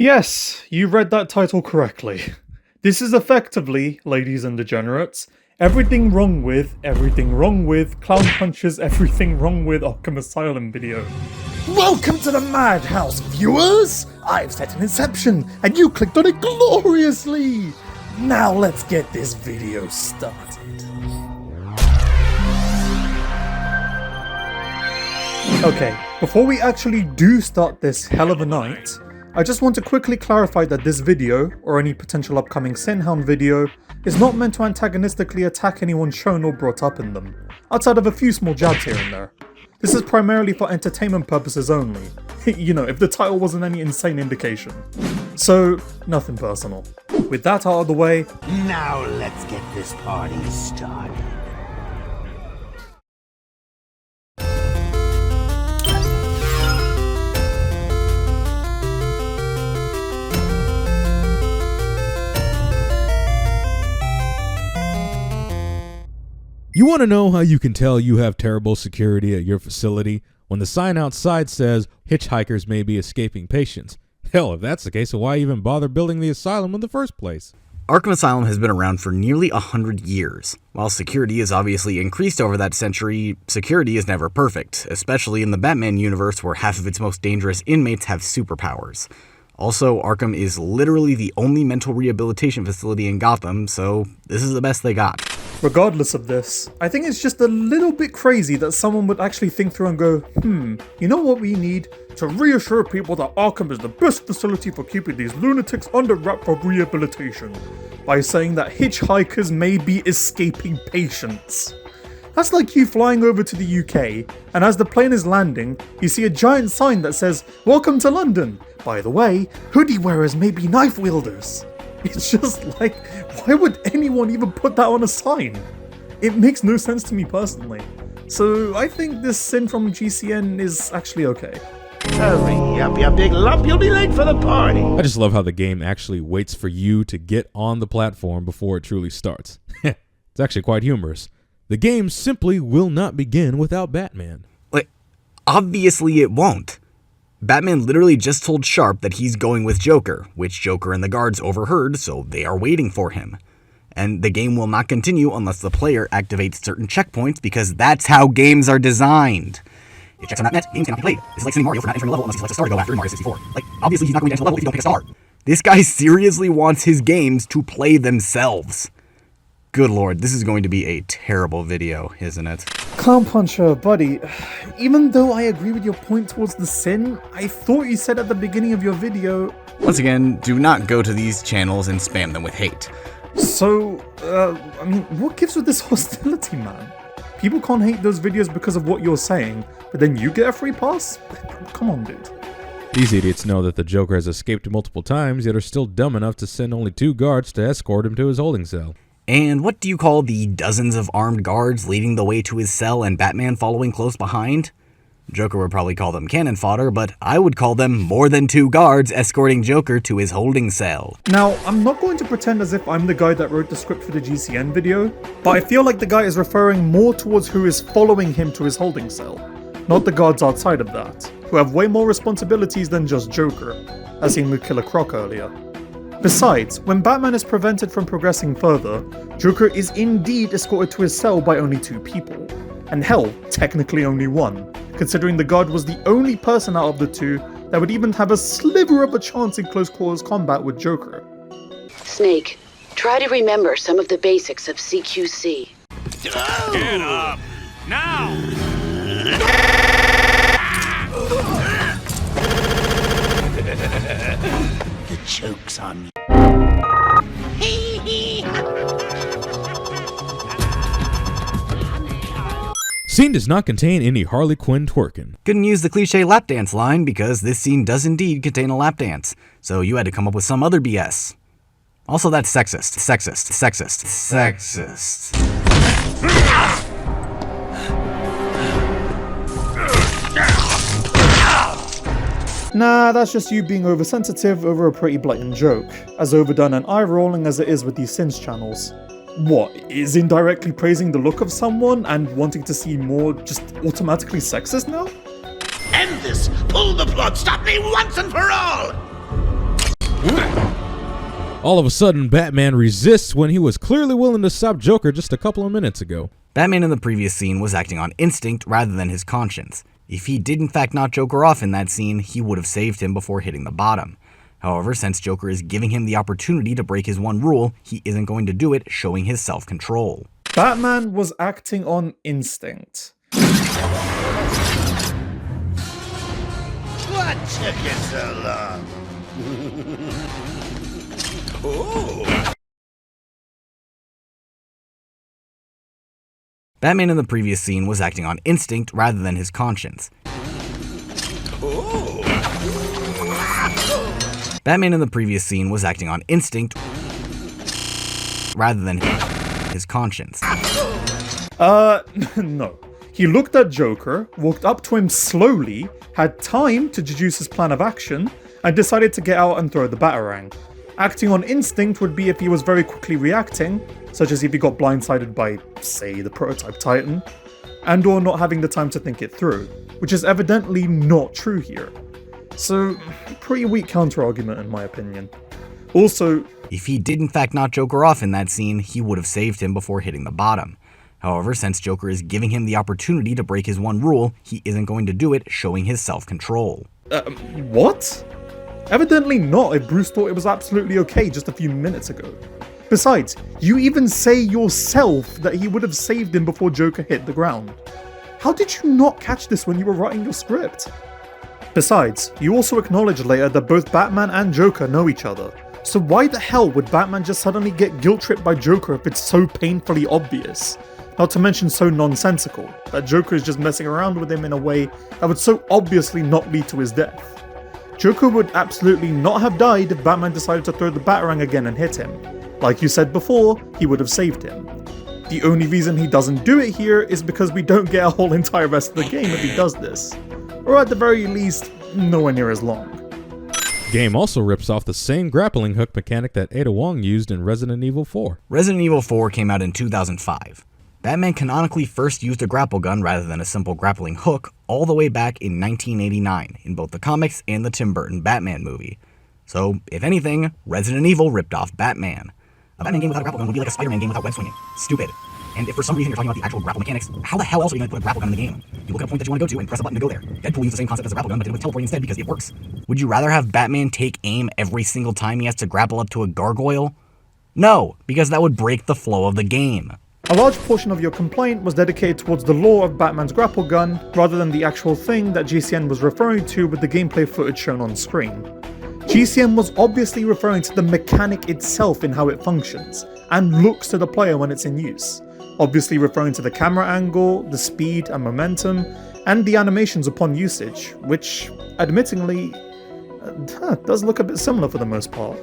Yes, you read that title correctly. This is effectively, ladies and degenerates, everything wrong with ClownPuncher's Everything Wrong with Arkham Asylum video. Welcome to the madhouse, viewers! I've set an inception, and you clicked on it gloriously! Now let's get this video started. Okay, before we actually do start this hell of a night, I just want to quickly clarify that this video, or any potential upcoming SINHOUND video, is not meant to antagonistically attack anyone shown or brought up in them, outside of a few small jabs here and there. This is primarily for entertainment purposes only, you know, if the title wasn't any insane indication. So, nothing personal. With that out of the way, Now let's get this party started. You want to know how you can tell you have terrible security at your facility? When the sign outside says, hitchhikers may be escaping patients. Hell, if that's the case, why even bother building the asylum in the first place? Arkham Asylum has been around for nearly 100 years. While security has obviously increased over that century, security is never perfect, especially in the Batman universe where half of its most dangerous inmates have superpowers. Also, Arkham is literally the only mental rehabilitation facility in Gotham, so this is the best they got. regardless of this, I think it's just a little bit crazy that someone would actually think through and go, you know what we need? To reassure people that Arkham is the best facility for keeping these lunatics under wrap for rehabilitation, by saying that hitchhikers may be escaping patients. That's like you flying over to the UK, and as the plane is landing, you see a giant sign that says, "Welcome to London. By the way, hoodie wearers may be knife wielders." It's just like, why would anyone even put that on a sign? It makes no sense to me personally. So I think this sin from GCN is actually okay. Hurry up, you big lump, you'll be late for the party. I just love how the game actually waits for you to get on the platform before it truly starts. It's actually quite humorous. The game simply will not begin without Batman. Like, obviously it won't. Batman literally just told Sharp that he's going with Joker, which Joker and the guards overheard, so they are waiting for him. And the game will not continue unless the player activates certain checkpoints, because that's how games are designed. If checks are not met, games cannot be played. This is like sending Mario for not entering a level unless he selects a star to go after in Mario 64. Like, obviously he's not going to enter a level if you don't pick a star. This guy seriously wants his games to play themselves. Good lord, this is going to be a terrible video, isn't it? ClownPuncher, buddy, even though I agree with your point towards the sin, I thought you said at the beginning of your video... Once again, do not go to these channels and spam them with hate. So, I mean, what gives with this hostility, man? People can't hate those videos because of what you're saying, but then you get a free pass? Come on, dude. These idiots know that the Joker has escaped multiple times, yet are still dumb enough to send only 2 guards to escort him to his holding cell. And what do you call the dozens of armed guards leading the way to his cell and Batman following close behind? Joker would probably call them cannon fodder, but I would call them more than 2 guards escorting Joker to his holding cell. Now, I'm not going to pretend as if I'm the guy that wrote the script for the GCN video, but I feel like the guy is referring more towards who is following him to his holding cell, not the guards outside of that, who have way more responsibilities than just Joker, as seen with Killer Croc earlier. Besides, when Batman is prevented from progressing further, Joker is indeed escorted to his cell by only 2 people. And hell, technically only 1, considering the guard was the only person out of the 2 that would even have a sliver of a chance in close quarters combat with Joker. Snake, try to remember some of the basics of CQC. Get up! Now! The joke's on you. Scene does not contain any Harley Quinn twerking. Couldn't use the cliche lap dance line because this scene does indeed contain a lap dance, so you had to come up with some other BS. Also, that's sexist. Nah, that's just you being oversensitive over a pretty blatant joke, as overdone and eye-rolling as it is with these Sins channels. What, is indirectly praising the look of someone and wanting to see more just automatically sexist now? End this! Pull the plug! Stop me once and for all! All of a sudden, Batman resists when he was clearly willing to stop Joker just a couple of minutes ago. Batman in the previous scene was acting on instinct rather than his conscience. If he did in fact knock Joker off in that scene, he would have saved him before hitting the bottom. However, since Joker is giving him the opportunity to break his one rule, he isn't going to do it, showing his self-control. Batman was acting on instinct. What took you so long? Oh. Batman in the previous scene was acting on instinct rather than his conscience. Oh. Batman in the previous scene was acting on instinct rather than his conscience. No. He looked at Joker, walked up to him slowly, had time to deduce his plan of action, and decided to get out and throw the Batarang. Acting on instinct would be if he was very quickly reacting, such as if he got blindsided by, say, the prototype Titan, and or not having the time to think it through, which is evidently not true here. So, pretty weak counter-argument in my opinion. Also, if he did in fact knock Joker off in that scene, he would have saved him before hitting the bottom. However, since Joker is giving him the opportunity to break his one rule, he isn't going to do it, showing his self-control. What? Evidently not if Bruce thought it was absolutely okay just a few minutes ago. Besides, you even say yourself that he would have saved him before Joker hit the ground. How did you not catch this when you were writing your script? Besides, you also acknowledge later that both Batman and Joker know each other, so why the hell would Batman just suddenly get guilt-tripped by Joker if it's so painfully obvious? Not to mention so nonsensical, that Joker is just messing around with him in a way that would so obviously not lead to his death. Joker would absolutely not have died if Batman decided to throw the Batarang again and hit him. Like you said before, he would have saved him. The only reason he doesn't do it here is because we don't get a whole entire rest of the game if he does this. Or at the very least, nowhere near as long. The game also rips off the same grappling hook mechanic that Ada Wong used in Resident Evil 4. Resident Evil 4 came out in 2005. Batman canonically first used a grapple gun rather than a simple grappling hook all the way back in 1989 in both the comics and the Tim Burton Batman movie. So, if anything, Resident Evil ripped off Batman. A Batman game without a grapple gun would be like a Spider-Man game without web swinging. Stupid. And if for some reason you're talking about the actual grapple mechanics, how the hell else are you going to put a grapple gun in the game? You look at a point that you want to go to and press a button to go there. Deadpool used the same concept as a grapple gun but did it with teleporting instead because it works. Would you rather have Batman take aim every single time he has to grapple up to a gargoyle? No, because that would break the flow of the game. A large portion of your complaint was dedicated towards the lore of Batman's grapple gun, rather than the actual thing that GCN was referring to with the gameplay footage shown on screen. GCN was obviously referring to the mechanic itself in how it functions, and looks to the player when it's in use, obviously referring to the camera angle, the speed and momentum, and the animations upon usage, which, admittingly, does look a bit similar for the most part.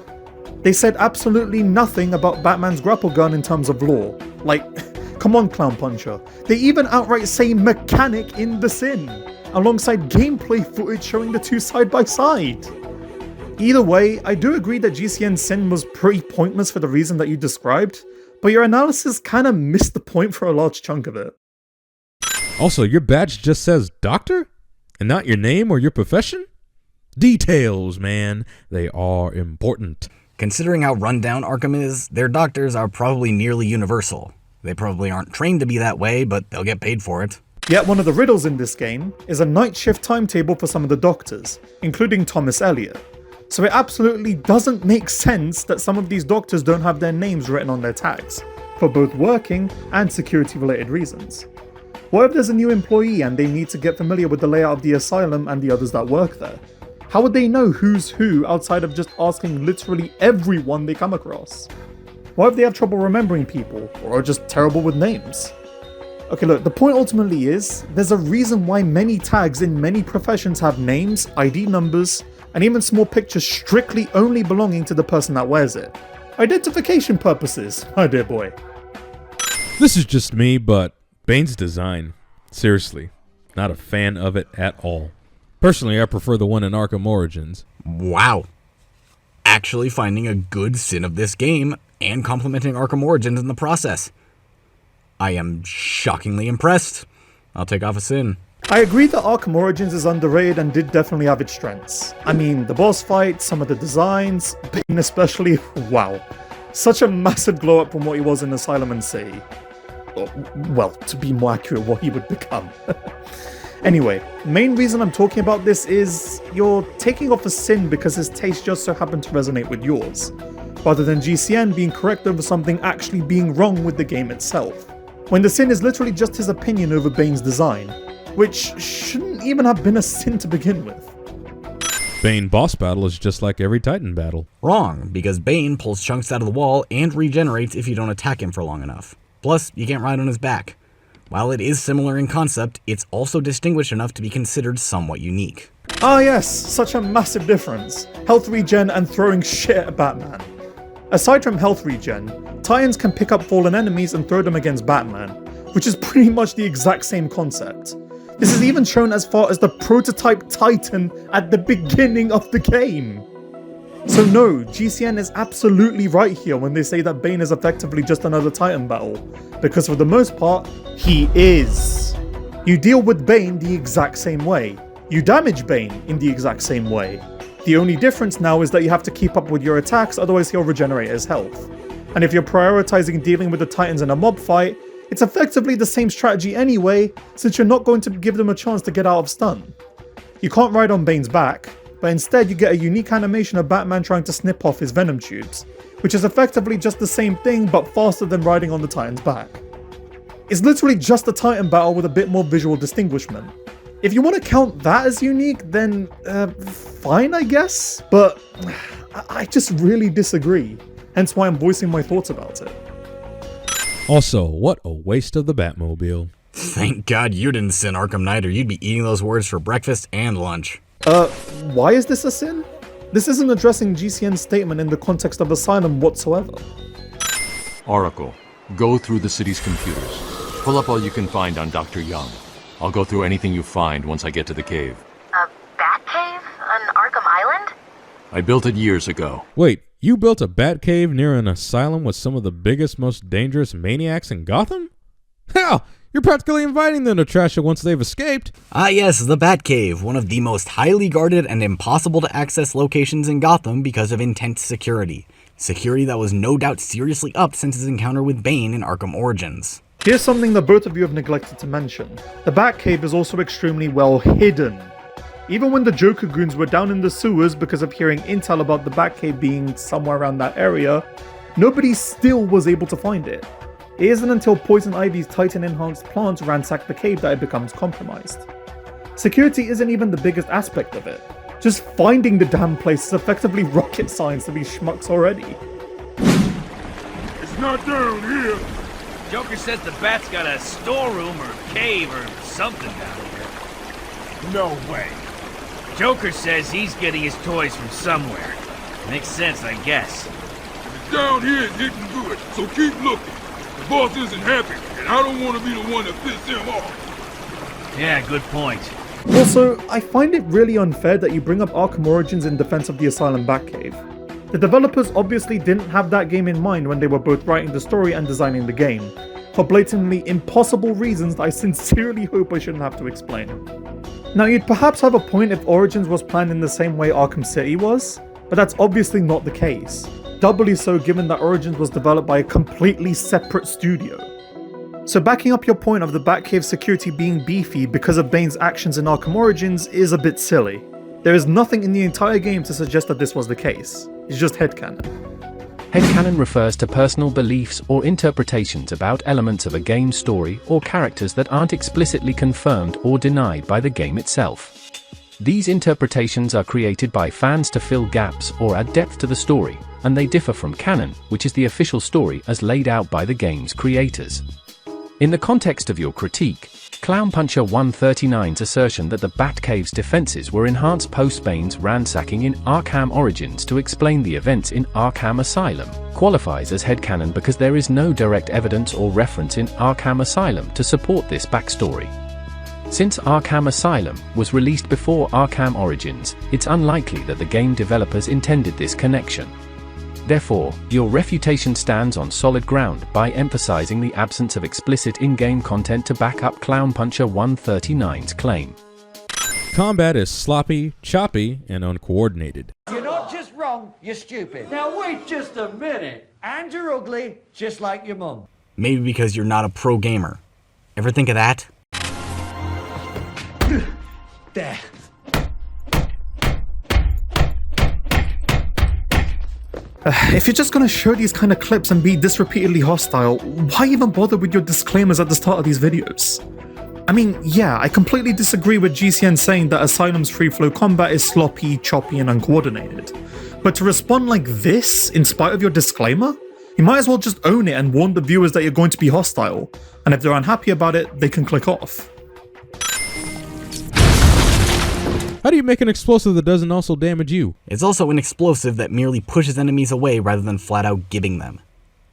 They said absolutely nothing about Batman's grapple gun in terms of lore. Like, come on ClownPuncher. They even outright say mechanic in the Sin, alongside gameplay footage showing the two side by side. Either way, I do agree that GCN's Sin was pretty pointless for the reason that you described, but your analysis kinda missed the point for a large chunk of it. Also, your badge just says doctor? And not your name or your profession? Details, man. They are important. Considering how rundown Arkham is, their doctors are probably nearly universal. They probably aren't trained to be that way, but they'll get paid for it. Yet one of the riddles in this game is a night shift timetable for some of the doctors, including Thomas Elliot. So it absolutely doesn't make sense that some of these doctors don't have their names written on their tags, for both working and security related reasons. What if there's a new employee and they need to get familiar with the layout of the asylum and the others that work there? How would they know who's who outside of just asking literally everyone they come across? What if they have trouble remembering people, or are just terrible with names? Okay, look, the point ultimately is, there's a reason why many tags in many professions have names, ID numbers, and even small pictures strictly only belonging to the person that wears it. Identification purposes, my dear boy. This is just me, but Bane's design, seriously, not a fan of it at all. Personally, I prefer the one in Arkham Origins. Wow. Actually finding a good sin of this game and complimenting Arkham Origins in the process. I am shockingly impressed. I'll take off a sin. I agree that Arkham Origins is underrated and did definitely have its strengths. I mean, the boss fight, some of the designs, Bane especially, wow. Such a massive glow up from what he was in Asylum and City. Well, to be more accurate, what he would become. Anyway, main reason I'm talking about this is you're taking off a Sin because his taste just so happened to resonate with yours, rather than GCN being correct over something actually being wrong with the game itself. When the Sin is literally just his opinion over Bane's design, which shouldn't even have been a sin to begin with. Bane boss battle is just like every Titan battle. Wrong, because Bane pulls chunks out of the wall and regenerates if you don't attack him for long enough. Plus, you can't ride on his back. While it is similar in concept, it's also distinguished enough to be considered somewhat unique. Ah yes, such a massive difference. Health regen and throwing shit at Batman. Aside from health regen, Titans can pick up fallen enemies and throw them against Batman, which is pretty much the exact same concept. This is even shown as far as the prototype Titan at the beginning of the game. So no, GCN is absolutely right here when they say that Bane is effectively just another Titan battle, because for the most part, he is. You deal with Bane the exact same way. You damage Bane in the exact same way. The only difference now is that you have to keep up with your attacks, otherwise he'll regenerate his health. And if you're prioritizing dealing with the Titans in a mob fight, it's effectively the same strategy anyway, since you're not going to give them a chance to get out of stun. You can't ride on Bane's back, but instead you get a unique animation of Batman trying to snip off his venom tubes, which is effectively just the same thing but faster than riding on the Titan's back. It's literally just a Titan battle with a bit more visual distinguishment. If you want to count that as unique, then fine I guess, but I just really disagree, hence why I'm voicing my thoughts about it. Also, what a waste of the Batmobile. Thank God you didn't sin Arkham Knight, or you'd be eating those words for breakfast and lunch. Why is this a sin? This isn't addressing GCN's statement in the context of Asylum whatsoever. Oracle, go through the city's computers. Pull up all you can find on Dr. Young. I'll go through anything you find once I get to the cave. A bat cave on Arkham Island? I built it years ago. Wait, you built a Batcave near an asylum with some of the biggest, most dangerous maniacs in Gotham? Hell, you're practically inviting them to trash it once they've escaped. Ah yes, the Batcave, one of the most highly guarded and impossible to access locations in Gotham because of intense security. Security that was no doubt seriously upped since his encounter with Bane in Arkham Origins. Here's something that both of you have neglected to mention. The Batcave is also extremely well hidden. Even when the Joker goons were down in the sewers because of hearing intel about the Batcave being somewhere around that area, nobody still was able to find it. It isn't until Poison Ivy's Titan-enhanced plants ransack the cave that it becomes compromised. Security isn't even the biggest aspect of it. Just finding the damn place is effectively rocket science to these schmucks already. It's not down here. Joker says the bat's got a storeroom or cave or something down here. No way. Joker says he's getting his toys from somewhere. Makes sense, I guess. If it's down here, it's hitting good, so keep looking. The boss isn't happy, and I don't want to be the one that pisses him off. Yeah, good point. Also, I find it really unfair that you bring up Arkham Origins in defense of the Asylum Batcave. The developers obviously didn't have that game in mind when they were both writing the story and designing the game, for blatantly impossible reasons that I sincerely hope I shouldn't have to explain. Now, you'd perhaps have a point if Origins was planned in the same way Arkham City was, but that's obviously not the case. Doubly so given that Origins was developed by a completely separate studio. So backing up your point of the Batcave security being beefy because of Bane's actions in Arkham Origins is a bit silly. There is nothing in the entire game to suggest that this was the case. It's just headcanon. Headcanon refers to personal beliefs or interpretations about elements of a game story or characters that aren't explicitly confirmed or denied by the game itself. These interpretations are created by fans to fill gaps or add depth to the story, and they differ from canon, which is the official story as laid out by the game's creators. In the context of your critique, ClownPuncher139's assertion that the Batcave's defenses were enhanced post-Bane's ransacking in Arkham Origins to explain the events in Arkham Asylum qualifies as headcanon because there is no direct evidence or reference in Arkham Asylum to support this backstory. Since Arkham Asylum was released before Arkham Origins, it's unlikely that the game developers intended this connection. Therefore, your refutation stands on solid ground by emphasizing the absence of explicit in-game content to back up ClownPuncher139's claim. Combat is sloppy, choppy, and uncoordinated. You're not just wrong, you're stupid. Now wait just a minute. And you're ugly, just like your mum. Maybe because you're not a pro gamer. Ever think of that? There. If you're just gonna show these kind of clips and be this repeatedly hostile, why even bother with your disclaimers at the start of these videos? I mean, yeah, I completely disagree with GCN saying that Asylum's free-flow combat is sloppy, choppy, and uncoordinated. But to respond like this, in spite of your disclaimer? You might as well just own it and warn the viewers that you're going to be hostile, and if they're unhappy about it, they can click off. How do you make an explosive that doesn't also damage you? It's also an explosive that merely pushes enemies away rather than flat out giving them.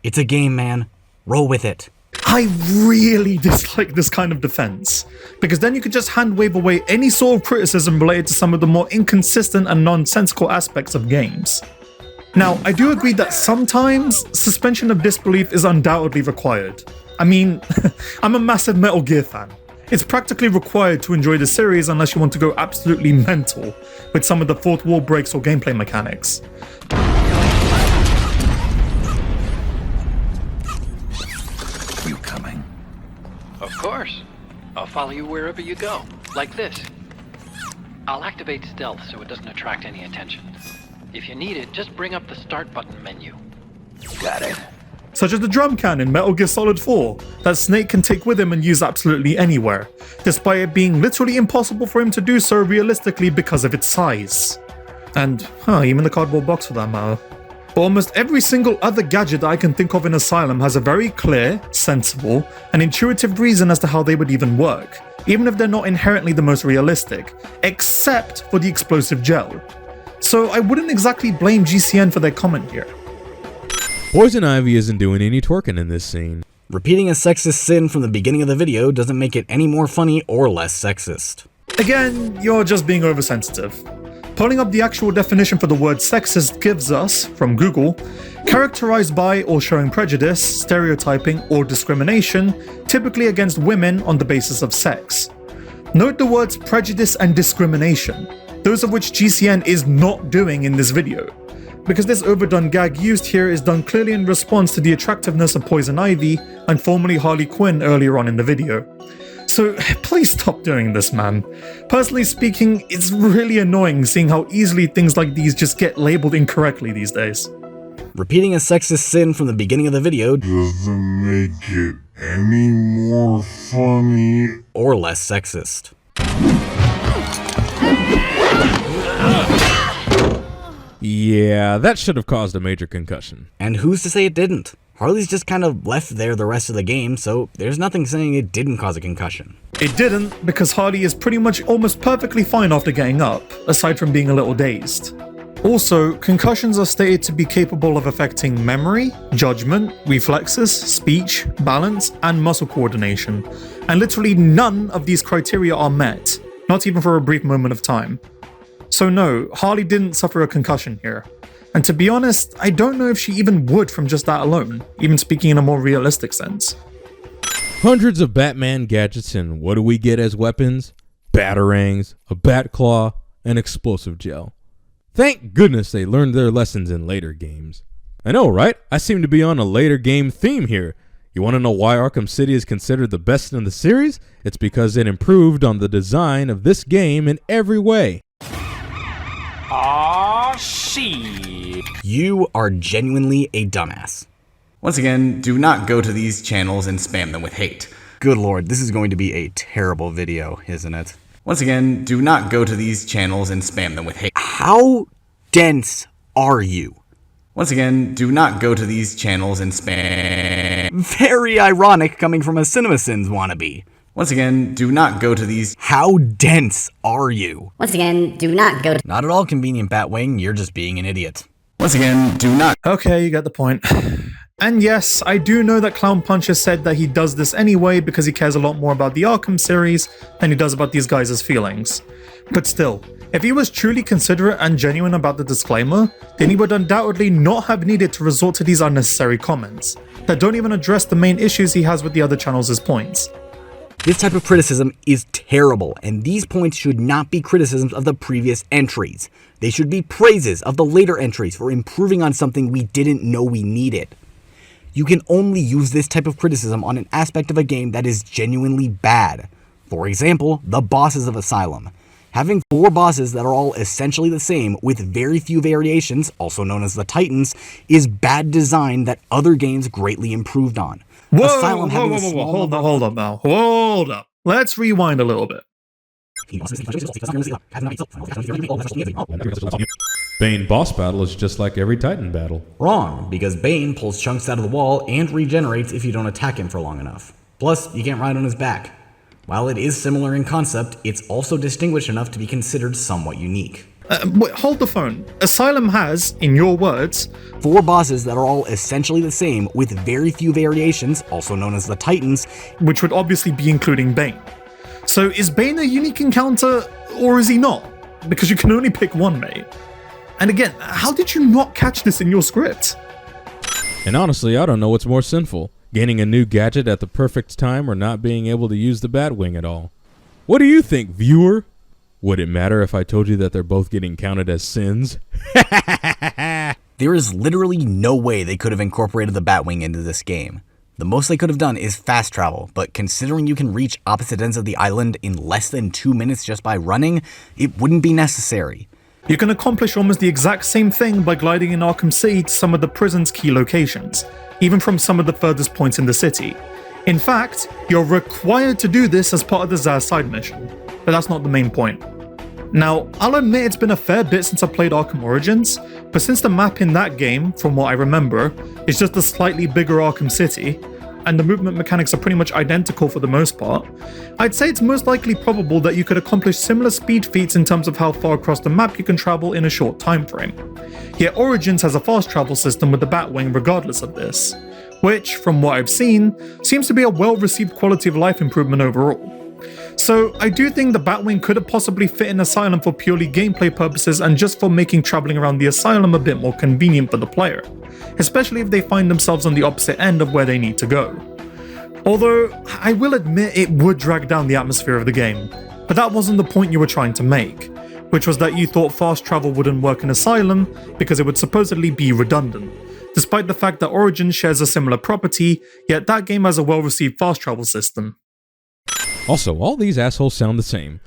It's a game, man. Roll with it. I really dislike this kind of defense, because then you could just hand wave away any sort of criticism related to some of the more inconsistent and nonsensical aspects of games. Now, I do agree that sometimes suspension of disbelief is undoubtedly required. I mean, I'm a massive Metal Gear fan. It's practically required to enjoy the series unless you want to go absolutely mental with some of the fourth wall breaks or gameplay mechanics. You coming? Of course. I'll follow you wherever you go, like this. I'll activate stealth so it doesn't attract any attention. If you need it, just bring up the start button menu. Got it. Such as the drum can in Metal Gear Solid 4, that Snake can take with him and use absolutely anywhere, despite it being literally impossible for him to do so realistically because of its size. And, even the cardboard box for that matter. But almost every single other gadget that I can think of in Asylum has a very clear, sensible, and intuitive reason as to how they would even work, even if they're not inherently the most realistic, except for the explosive gel. So I wouldn't exactly blame GCN for their comment here. Poison Ivy isn't doing any twerking in this scene. Repeating a sexist sin from the beginning of the video doesn't make it any more funny or less sexist. Again, you're just being oversensitive. Pulling up the actual definition for the word sexist gives us, from Google, characterized by or showing prejudice, stereotyping, or discrimination, typically against women on the basis of sex. Note the words prejudice and discrimination, those of which GCN is not doing in this video, because this overdone gag used here is done clearly in response to the attractiveness of Poison Ivy and formerly Harley Quinn earlier on in the video. So please stop doing this, man. Personally speaking, it's really annoying seeing how easily things like these just get labeled incorrectly these days. Repeating a sexist sin from the beginning of the video doesn't make it any more funny or less sexist. Yeah, that should have caused a major concussion. And who's to say it didn't? Harley's just kind of left there the rest of the game, so there's nothing saying it didn't cause a concussion. It didn't, because Harley is pretty much almost perfectly fine after getting up, aside from being a little dazed. Also, concussions are stated to be capable of affecting memory, judgment, reflexes, speech, balance, and muscle coordination, and literally none of these criteria are met, not even for a brief moment of time. So no, Harley didn't suffer a concussion here. And to be honest, I don't know if she even would from just that alone, even speaking in a more realistic sense. Hundreds of Batman gadgets, and what do we get as weapons? Batarangs, a bat claw, and explosive gel. Thank goodness they learned their lessons in later games. I know, right? I seem to be on a later game theme here. You want to know why Arkham City is considered the best in the series? It's because it improved on the design of this game in every way. Aw, shit. You are genuinely a dumbass. Once again, do not go to these channels and spam them with hate. Good lord, this is going to be a terrible video, isn't it? Once again, do not go to these channels and spam them with hate. How dense are you? Once again, do not go to these channels and spam. Very ironic coming from a CinemaSins wannabe. Once again, do not go to these. How dense are you? Once again, do not go to. Not at all convenient, Batwing. You're just being an idiot. Once again, do not. Okay, you get the point. And yes, I do know that ClownPuncher said that he does this anyway because he cares a lot more about the Arkham series than he does about these guys' feelings. But still, If he was truly considerate and genuine about the disclaimer, then he would undoubtedly not have needed to resort to these unnecessary comments that don't even address the main issues he has with the other channels' points. This type of criticism is terrible, and these points should not be criticisms of the previous entries. They should be praises of the later entries for improving on something we didn't know we needed. You can only use this type of criticism on an aspect of a game that is genuinely bad. For example, the bosses of Asylum. Having 4 bosses that are all essentially the same with very few variations, also known as the Titans, is bad design that other games greatly improved on. Whoa, hold up now. Hold up. Let's rewind a little bit. Bane boss battle is just like every Titan battle. Wrong, because Bane pulls chunks out of the wall and regenerates if you don't attack him for long enough. Plus, you can't ride on his back. While it is similar in concept, it's also distinguished enough to be considered somewhat unique. Wait, hold the phone. Asylum has, in your words, 4 bosses that are all essentially the same with very few variations, also known as the Titans, which would obviously be including Bane. So is Bane a unique encounter, or is he not? Because you can only pick one, mate. And again, how did you not catch this in your script? And honestly, I don't know what's more sinful, gaining a new gadget at the perfect time or not being able to use the Batwing at all. What do you think, viewer? Would it matter if I told you that they're both getting counted as sins? There is literally no way they could have incorporated the Batwing into this game. The most they could have done is fast travel, but considering you can reach opposite ends of the island in less than 2 minutes just by running, it wouldn't be necessary. You can accomplish almost the exact same thing by gliding in Arkham City to some of the prison's key locations, even from some of the furthest points in the city. In fact, you're required to do this as part of the Zaz side mission, but that's not the main point. Now, I'll admit it's been a fair bit since I played Arkham Origins, but since the map in that game, from what I remember, is just a slightly bigger Arkham City, and the movement mechanics are pretty much identical for the most part, I'd say it's most likely probable that you could accomplish similar speed feats in terms of how far across the map you can travel in a short time frame. Yet Origins has a fast travel system with the Batwing regardless of this, which, from what I've seen, seems to be a well-received quality of life improvement overall. So I do think the Batwing could have possibly fit in Asylum for purely gameplay purposes and just for making traveling around the Asylum a bit more convenient for the player, especially if they find themselves on the opposite end of where they need to go. Although, I will admit it would drag down the atmosphere of the game, but that wasn't the point you were trying to make, which was that you thought fast travel wouldn't work in Asylum because it would supposedly be redundant, despite the fact that Origins shares a similar property, yet that game has a well-received fast travel system. Also, all these assholes sound the same.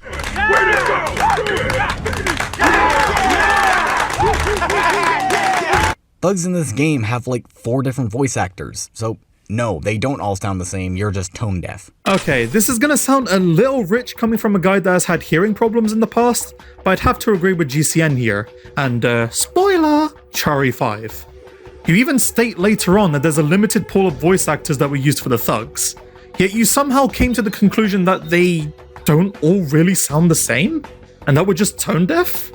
Thugs in this game have like 4 different voice actors, so no, they don't all sound the same, you're just tone deaf. Okay, this is gonna sound a little rich coming from a guy that has had hearing problems in the past, but I'd have to agree with GCN here, and spoiler, Chari 5. You even state later on that there's a limited pool of voice actors that were used for the thugs. Yet you somehow came to the conclusion that they don't all really sound the same? And that we're just tone deaf?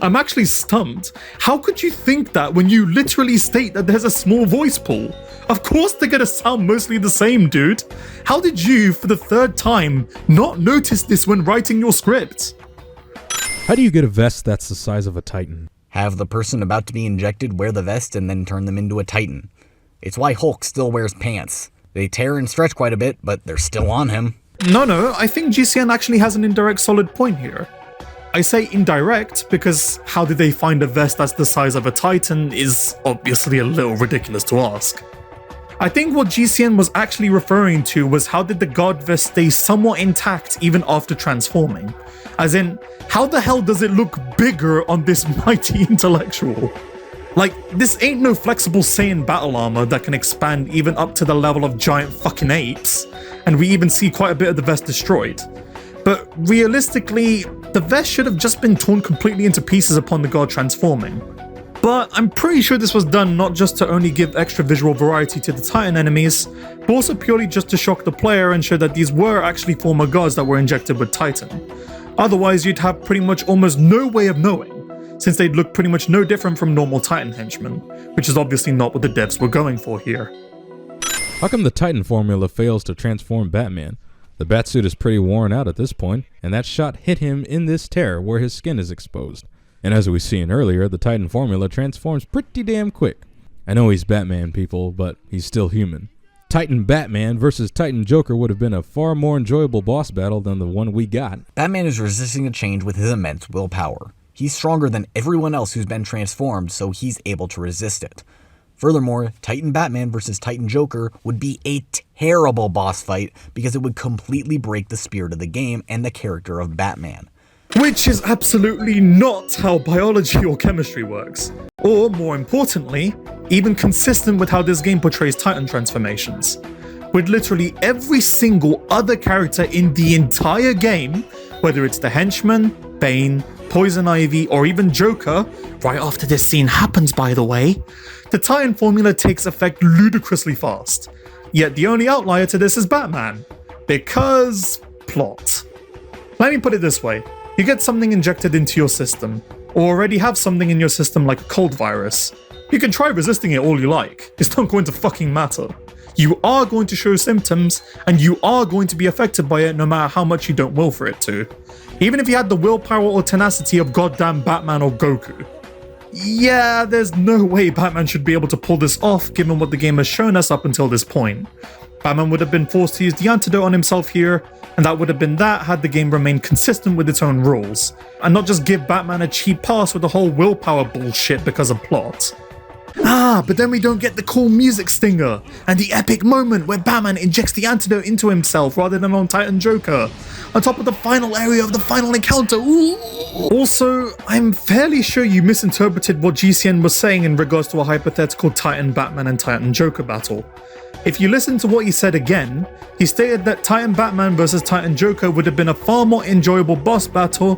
I'm actually stumped. How could you think that when you literally state that there's a small voice pool? Of course they're gonna sound mostly the same, dude. How did you, for the 3rd time, not notice this when writing your script? How do you get a vest that's the size of a Titan? Have the person about to be injected wear the vest and then turn them into a Titan. It's why Hulk still wears pants. They tear and stretch quite a bit, but they're still on him. No, I think GCN actually has an indirect solid point here. I say indirect because how did they find a vest that's the size of a Titan is obviously a little ridiculous to ask. I think what GCN was actually referring to was how did the guard vest stay somewhat intact even after transforming? As in, how the hell does it look bigger on this mighty intellectual? Like, this ain't no flexible Saiyan battle armor that can expand even up to the level of giant fucking apes, and we even see quite a bit of the vest destroyed. But realistically, the vest should have just been torn completely into pieces upon the guard transforming. But I'm pretty sure this was done not just to only give extra visual variety to the Titan enemies, but also purely just to shock the player and show that these were actually former guards that were injected with Titan. Otherwise, you'd have pretty much almost no way of knowing, since they'd look pretty much no different from normal Titan henchmen, which is obviously not what the devs were going for here. How come the Titan formula fails to transform Batman? The batsuit is pretty worn out at this point, and that shot hit him in this tear where his skin is exposed. And as we seen earlier, the Titan formula transforms pretty damn quick. I know he's Batman, people, but he's still human. Titan Batman versus Titan Joker would have been a far more enjoyable boss battle than the one we got. Batman is resisting the change with his immense willpower. He's stronger than everyone else who's been transformed, so he's able to resist it. Furthermore, Titan Batman versus Titan Joker would be a terrible boss fight because it would completely break the spirit of the game and the character of Batman. Which is absolutely not how biology or chemistry works. Or, more importantly, even consistent with how this game portrays Titan transformations. With literally every single other character in the entire game, whether it's the Henchman, Bane, Poison Ivy, or even Joker, right after this scene happens by the way, the Titan formula takes effect ludicrously fast. Yet the only outlier to this is Batman. Because... plot. Let me put it this way. You get something injected into your system, or already have something in your system like a cold virus. You can try resisting it all you like, it's not going to fucking matter. You are going to show symptoms, and you are going to be affected by it no matter how much you don't will for it to. Even if you had the willpower or tenacity of goddamn Batman or Goku. Yeah, there's no way Batman should be able to pull this off given what the game has shown us up until this point. Batman would have been forced to use the antidote on himself here, and that would have been that had the game remained consistent with its own rules, and not just give Batman a cheap pass with the whole willpower bullshit because of plot. But then we don't get the cool music stinger, and the epic moment where Batman injects the antidote into himself rather than on Titan Joker, on top of the final area of the final encounter. Ooh. Also, I'm fairly sure you misinterpreted what GCN was saying in regards to a hypothetical Titan Batman and Titan Joker battle. If you listen to what he said again, he stated that Titan Batman versus Titan Joker would have been a far more enjoyable boss battle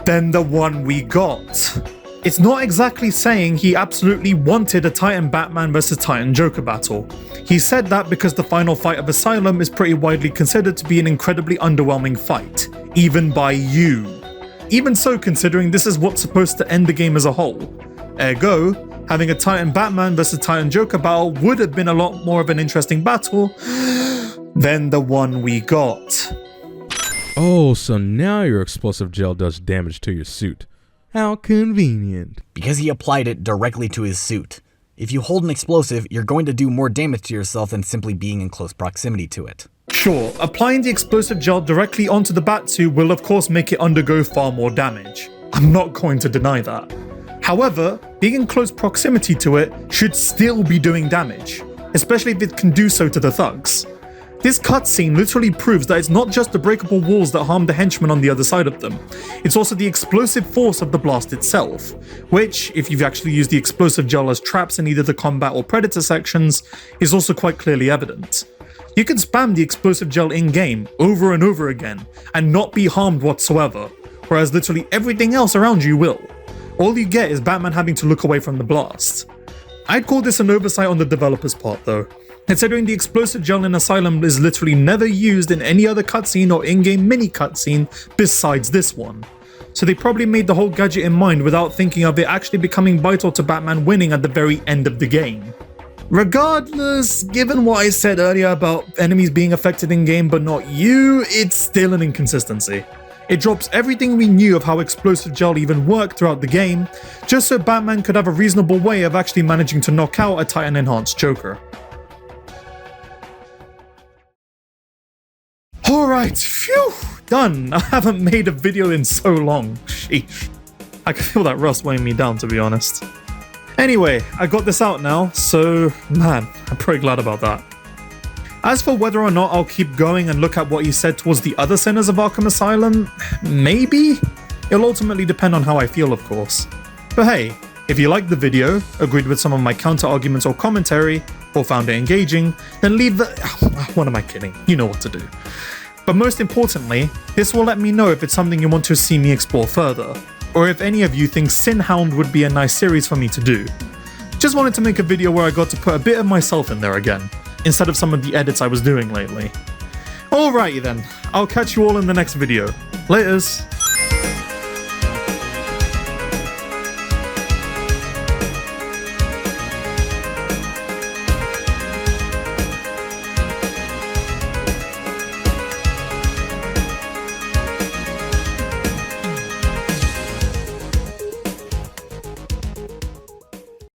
than the one we got. It's not exactly saying he absolutely wanted a Titan Batman versus Titan Joker battle. He said that because the final fight of Asylum is pretty widely considered to be an incredibly underwhelming fight, even by you. Even so, considering this is what's supposed to end the game as a whole. Ergo, having a Titan Batman versus Titan Joker battle would have been a lot more of an interesting battle than the one we got. Oh, so now your explosive gel does damage to your suit. How convenient. Because he applied it directly to his suit. If you hold an explosive, you're going to do more damage to yourself than simply being in close proximity to it. Sure, applying the explosive gel directly onto the batsuit will of course make it undergo far more damage. I'm not going to deny that. However, being in close proximity to it should still be doing damage, especially if it can do so to the thugs. This cutscene literally proves that it's not just the breakable walls that harm the henchmen on the other side of them, it's also the explosive force of the blast itself, which, if you've actually used the explosive gel as traps in either the combat or predator sections, is also quite clearly evident. You can spam the explosive gel in-game over and over again and not be harmed whatsoever, whereas literally everything else around you will. All you get is Batman having to look away from the blast. I'd call this an oversight on the developer's part though, considering the explosive gel in Asylum is literally never used in any other cutscene or in-game mini cutscene besides this one. So they probably made the whole gadget in mind without thinking of it actually becoming vital to Batman winning at the very end of the game. Regardless, given what I said earlier about enemies being affected in-game but not you, it's still an inconsistency. It drops everything we knew of how explosive gel even worked throughout the game, just so Batman could have a reasonable way of actually managing to knock out a Titan enhanced Joker. Alright, phew, done. I haven't made a video in so long, sheesh. I can feel that rust weighing me down, to be honest. Anyway, I got this out now, so man, I'm pretty glad about that. As for whether or not I'll keep going and look at what he said towards the other sinners of Arkham Asylum, maybe? It'll ultimately depend on how I feel, of course. But hey, if you liked the video, agreed with some of my counter-arguments or commentary, or found it engaging, then leave the... What am I kidding? You know what to do. But most importantly, this will let me know if it's something you want to see me explore further, or if any of you think SINHOUND would be a nice series for me to do. Just wanted to make a video where I got to put a bit of myself in there again, instead of some of the edits I was doing lately. Alrighty then, I'll catch you all in the next video. Laters!